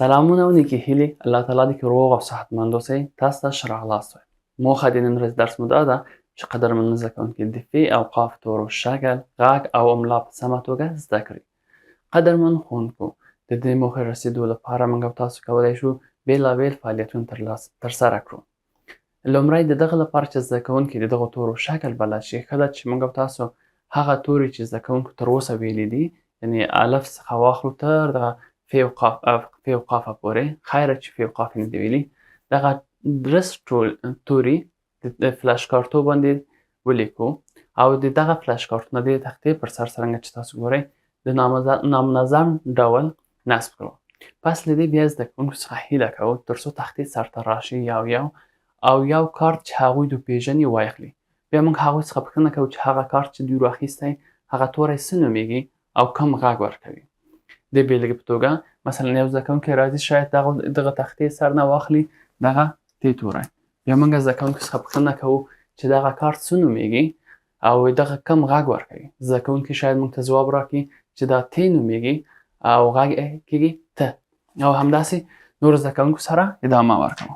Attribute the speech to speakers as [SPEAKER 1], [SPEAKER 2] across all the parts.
[SPEAKER 1] سلامونه و نیکی هیلې الله تعالی دې کې روغ او صحتمند اوسئ. تاسو ته ښه راغلاست وایم. موخه د نن ورځې درس مو دا ده چې قدرمن زده کوونکي د فی او قاف تورو شکل، غږ او املا په سمه توګه زده کړي. قدرمن ښوونکو، د دې موخې رسیدو لپاره موږ او تاسو کولی شو بېلابېل فعالیتونه ترسره کړو. لومړی د دغه لپاره چې زده کوونکي د دغو تورو شکل بلد شي، ښه ده چې موږ او تاسو هغه توري چې زده کوونکو تر اوسه ویلي دي، یعنې الف څخه واخلو تر دغه فی او قافه پورې، خیره چې فی او قاف یې نه دي ویلي، دغه درس توري د فلش کارتو باندې ولیکو او د دغه فلش کارتونه د تختې پر سر څرنګه چې تاسو ګورئ د نامنظم ډول نصب کړو. پس له دې بیا زده کوونکو څخه هیله کوو تر څو تختې سر ته راشي یو کارت چې هغوی دوی پېژني واخلي. بیا موږ هغوی څخه پوښتنه کوو چې هغه کارت چې دوی راخیستی هغه توری څه نومیږي او کوم غږ ورکوي. د بېلګې په توګه مثلا یو زده کوونکی راځي شاید دغه تختې سر نه واخلي دغه ت توری. بیا موږ زده کوونکو څخه پوښتنه کوو چې دغه کارت څه نومیږي او دغه کوم غږ ورکوي. زده کوونکی شاید موږ ته ځواب راکړي چې دا ت نومیږي او غږ یې کېږي ته، او همداسې نورو زده کوونکو سره ادامه ورکوو.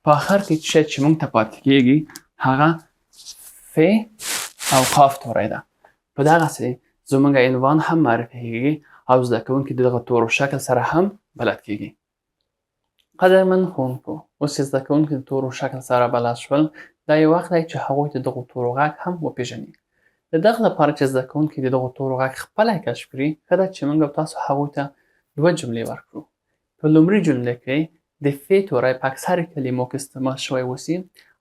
[SPEAKER 1] په آخر کې شی چې موږ ته پاتې کېږي هغه ف او قاف توری ده. په دغسې زموږ عنوان هم معرفي کېږي او زده کوونکي د دغه تورو شکل سره هم بلد کېږي. قدرمن ښوونکو، اوس چې زده کوونکي د تورو شکل سره بلد شول، دا یو وخت دی چې هغوی د دغو تورو غږ هم وپېژني. د دغه لپاره چې زده کوونکي د دغو تورو غږ خپله کشف کړي، ښه ده چې موږ او تاسو هغوی ته 2 جملې ورکړو. په لومړي جمله کې د ف توری په اکثرو کلمو کې استعمال شوی اوسي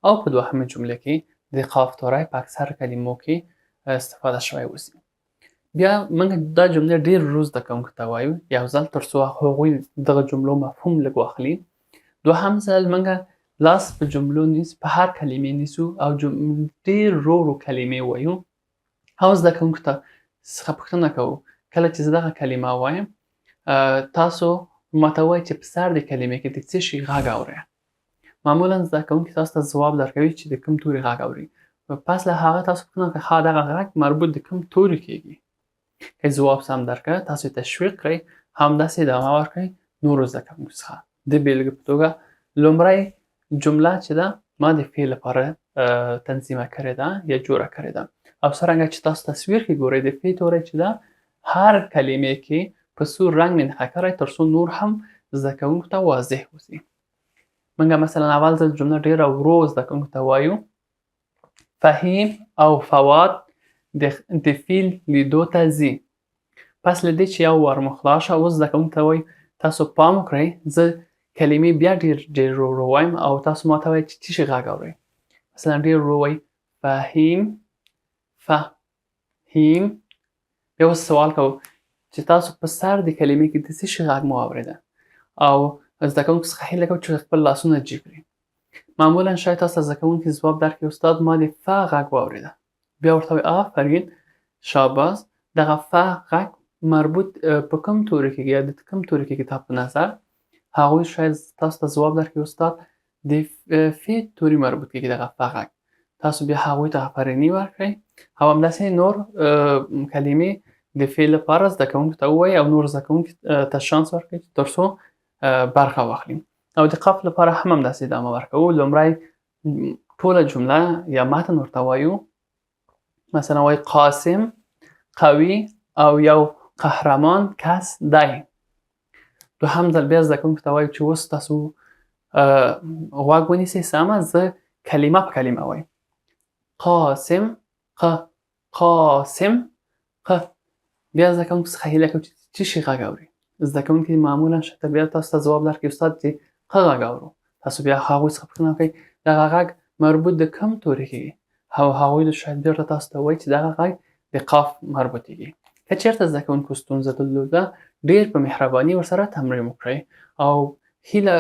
[SPEAKER 1] او په دوهمه جمله کې د قاف توری په اکثرو کلمو کې استفاده شوی اوسي. بیا موږ دا جملې ډېر ورو زده کوونکو ته وایو یو ځل تر څو هغوی دغه جملو مفهوم لږ واخلي. دوهم ځل موږ لاس په جملو نیسو، په هر کلمې نیسو او ډېر ورو کلمې وایو او زده کوونکو ته څخه پوښتنه کوو کله چې زه دغه کلمه وایم تاسو ماته ووایئ چې په سر د کلمې کې د څه شي غږ اورئ. معمولا زده کوونکي تاسو ته ځواب درکوي چې د کوم توري غږ اوري. پس له هغه تاسو پوښتنه وکړئ ښه دغه غږ مربوط د کوم توري کېږي. که ځواب سم درکړه تاسو تشویق کړئ، همداسې ادامه ورکړئ نورو زده کوونکو څخه. د بېلګې په توګه لومړی جمله چې ده ما د فعل لپاره تنظیمه کړې ده یا جوړه کړې ده او څرنګه چې تاسو تصویر کې ګورئ د ف توری چې ده هر کلمې کې په سور رنګ نښه کړی تر څو نور هم زده کوونکو ته واضح اوسي. موږ مثلا اول ځل جمله ډېره ورو زده کوونکو ته وایو فهیم او فواد د فیل لیدو ته ځي. پس له دې چې یو وار مو خلاص شه اوس زده کوونکو ته وایي تاسو پام وکړئ زه کلمې بیا ډېر ورو وایم او تاسو ماته وایئ چې څه شي غږ اورئ. مثلا ډېر ورو وایي فهیم فهیم. بیا اوس سوال کوو چې تاسو په سر د کلمې کې د څه شي غږ مو اورېده او زده کوونکو څخه هیله کوو چې خپل لاسونه جګ کړي. معمولا شاید تاسو ته زده کوونکي ځواب درکړي استاد ما د ف غږ واورېده. بیا ورته وایي آفرین شاباس، دغه ف غږ مربوط په کوم توري کېږي یا د کوم توري کېږي تا په نظر؟ هغوی شاید تاسو ته ځواب درکړي استاد د ف توري مربوط کېږي دغه ف غږ. تاسو بیا هغوی ته آفریني ورکړئ او همداسې نور کلمې د فعل لپاره زده کوونکو ته ووایئ او نور زده کوونکو ته شانس ورکړئ تر څو برخه واخلي. او د قاف لپاره هم همداسې ادامه ورکوو. لومړی ټوله جمله یا متن ورته وایو، مثلا وایي قاسم قوي او یو قهرمان کس دی. دوهم ځل بیا زده کوونکو ته وایو چې اوس تاسو غوږ ونیسئ سمه، زه کلمه په کلمه وایم. قاسم قاسم ق. بیا زده کوونکو څخه هیله کوو چې څه شي غږ اوري. زده کوونکي معمولا شاید بیا تاسو ته ځواب درکړي استاد چې ق غږ اورو. تاسو بیا هغوی څخه پوښتنه وکړئ دغه غږ مربوط د کوم توري کېږي او هغوی شاید بېرته تاسو ته ووایي چې دغه غږ د قاف مربوطېږي. که چېرته زده کوونکو ستونزه درلوده ډېر په مهرباني ورسره تمرین وکړئ او هیله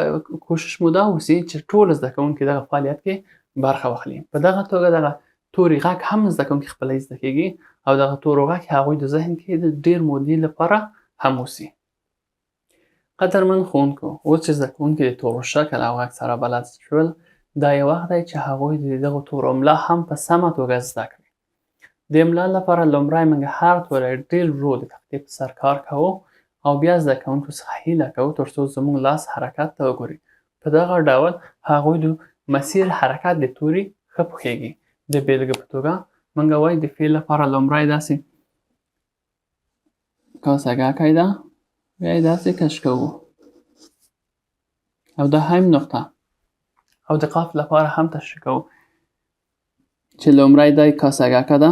[SPEAKER 1] کوشش مو دا اوسي چې ټول زده کوونکي دغه فعالیت کې برخه واخلي. په دغه توګه دغه توري غږ هم زده کوونکي خپله زده کېږي او دغه تورو غږ هغوی د ذهن کې د ډېر مودې لپاره هم اوسي. قدرمن ښوونکو، اوس چې زده کوونکي د تورو شکل او غږ سره بلد شول، دا یو وخت دی چې هغوی د دغو تورو املا هم په سمه توګه زده کړي. د املا لپاره لومړی موږ هر توری ډېر ورو د تختې په سر کار کوو او بیا زده کوونکو څخه هیله کوو ترڅو زموږ لاس حرکت ته وګوري. په دغه ډول هغوی د مسیر حرکت د توري ښه پوهیږي. د بیلګې په توګه موږ وایو د فعل لپاره لومړی داسې کاسګاکی ده، بیا یې داسې کش کوو او دا هم نقطه. او د قاف لپاره هم تشریح کوو چې لومړی دا کاسګاکه ده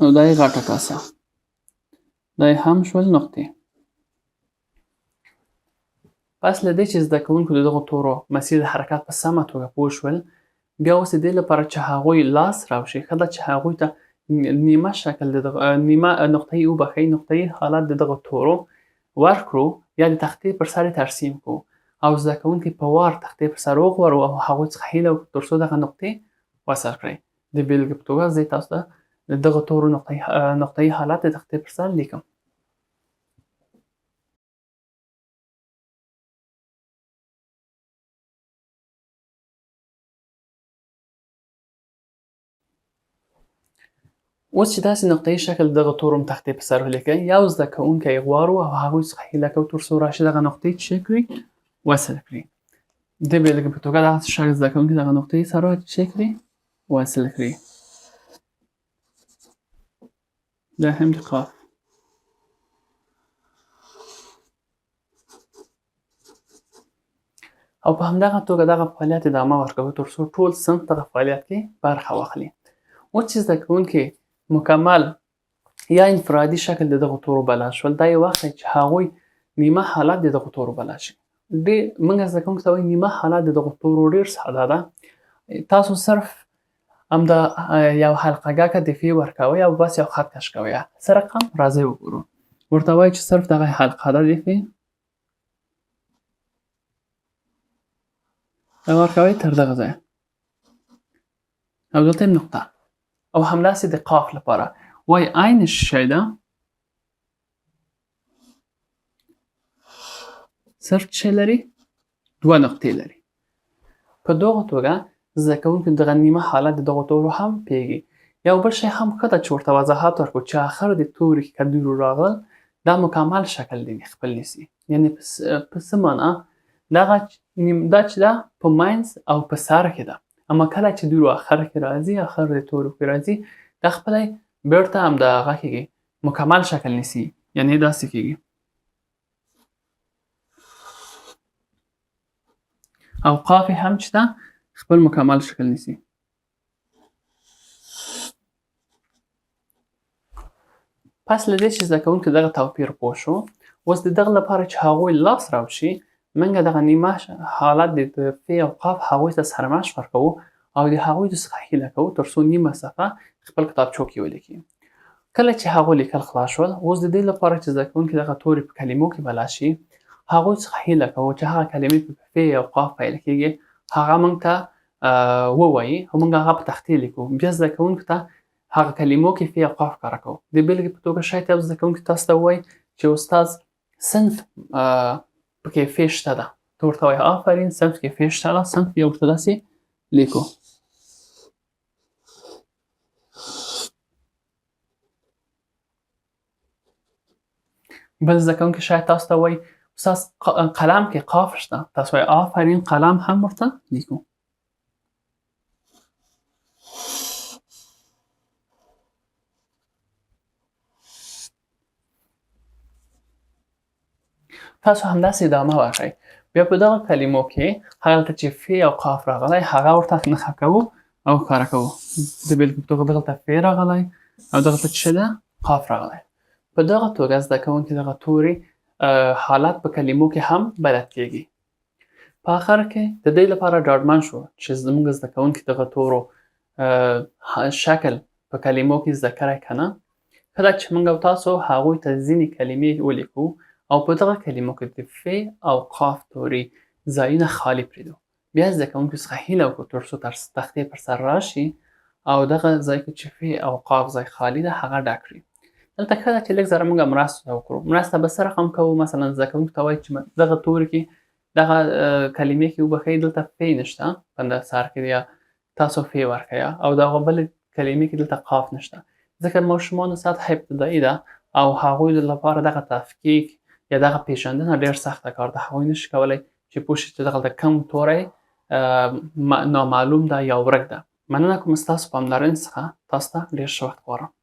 [SPEAKER 1] او دا غټه کاسه، دا هم شول نقطې. پس له دې چې زده کوونکو د دغو تورو مسیر د حرکت په سمه توګه پوه شول، بیا اوس د دې لپاره چې هغوی لاس راوشي ښه ده چې هغوی ته نیمه شکل نیمه نقطه‌ای وبښئ نقطه‌ای حالت د دغو تورو ورکړو یا د تختې پر سر ترسیم کړو او زده کوونکي په وار تختې پر سر وغواړو او هغوی څخه هیله وکړو ترڅو دغه نقطې وصل کړئ. د بیلګې په توګه زه تاسو ته د دغه تورو نقطه‌ای حالت د تختې پر سر لیکم. اوس چې داسې نقطه‌ای شکل دغه تورو تختې په سر ولیکئ، یو زده کوونکی غواړو او هغوی څخه هیله کوو ترڅو راشي دغه نقطې څه کړي وصل کړي. د بیلګې په توګه دغه شاګرد زده کوونکي دغه نقطې سره څه کړي وصل کړي. دا هم د قاف. او په همدغه توګه دغه فعالیت ادامه ورکوو ترڅو ټول صنف دغه فعالیت کې برخه واخلي. اوس چې زده کوونکي مکمل یا انفرادي شکل د دغو تورو بلد شول، دا یو وخت دی چې هغوی نیمه حالت د دغو تورو بلد شي. موږ زده کوونکو ته وایو نیمه حالت د دغو تورو ډېر ساده ده. تاسو صرف همدا یو حلقه ګکه د فی ورکوئ او بس یو خط کش کوئ. څه رقم راځئ وګورو. ورته وایو چې صرف دغه حلقه ده د فی ورکوئ تر دغه ځایه او دلته هم نقطه. او همداسې د قاف لپاره وای عین شی ده صرف څه لري دوه نقطې لري. په دغه توګه زده کوونکي دغه نیمه حالت د دغو تورو هم پوهیږي. یو بل شی هم ښه ده چې ورته وضاحت ورکړو چې آخر د توري کې که دوی راغلل دا مکمل شکل دی خپل نیسي. یعنې په څه معنا دا چې ده په منځ او په سر کې ده، اما کله چې دوی آخر کې راځي آخر د تورو کې راځي دا خپله بیرته همدغه کېږي مکمل شکل نیسي، یعنې داسې کېږي. او قاف هم چې ده خپل مکمل شکل نیسي. پس له دې چې زده کوونکي دغه توپیر پوه شو، اوس د دغه لپاره چې هغوی لاس راوشي موږ دغه نیمه حالت د فی او قاف هغوی ته سرمشق ورکوو او د هغوی څخه هیله کوو ترڅو نیمه صفحه خپل کتابچو کې ولیکي. کله چې هغوی لیکل خلاص شول، اوس د دې لپاره چې زده کوونکي دغه توري په کلمو کې بلد شي هغوی څخه هیله کوو چې هغه کلمې په فی او قاف پیل کېږي هغه موږ ته ووایي او موږ هغه په تختې لیکو. بیا زده کوونکو ته هغه کلمو کې فی او قاف کاره کوو. د بیلګې په توګه شاید یو زده کوونکی تاسو ته ووایي چې استاد صنف پکې فی شته ده، ته ورته وایې آفرین صنف کې فی شته ده، صنف بیا ورته داسې لیکو. بل زده کوونکی شاید تاسو ته وایي استاد قلم کې قاف شته، تاسو وایې آفرین قلم هم ورته لیکو. تاسو همداسې ادامه ورکړئ. بیا په دغه کلمو کې هلته چې فی او قاف راغلی هغه ورته نښه کوو او ښکاره کوو. د بیلګې په توګه دغلته فی راغلی او دغلته چې ده قاف راغلی. په دغه توګه زده کوونکي دغه توري حالت په کلمو کې هم بلد کېږي. په آخر کې د دې لپاره ډاډمن شو چې زموږ زده کوونکي دغه تورو شکل په کلمو کې زده کړی که نه. کله چې موږ او تاسو هغوی ته ځینې کلمې ولیکو او په دغه کلمو کې د فی او قاف توري ځایونه خالي پرېږدو، بیا زده کوونکو څخه هیله وکړو ترڅو تختې پر سر راشي او دغه ځای کې چې فی او قاف ځای خالي ده هغه ډک کړي. دلته ښه ده چې لږ ذره موږ مرسته وکړو. مرسته به څه رقم کوو؟ مثلا زده کوونکو ته وایي چې دغه توري کې دغه کلمې کې وبښئ دلته فی نشته په سر کې یا تاسو فی ورکړئ او دغه بلې کلمې کې دلته قاف نشته. ځکه ماشومانو سطح ابتدایي ده او هغوی لپاره دغه تفکیک یا دغه پیژندنه ډېر سخته کار ده. هغوی نشي کولی چې پوه شي چې دغلته کوم توری نامعلوم ده یا ورک ده. مننه کوم ستاسو پاملرنې څخه. تاسو ته ډېر ښه وخت غواړم.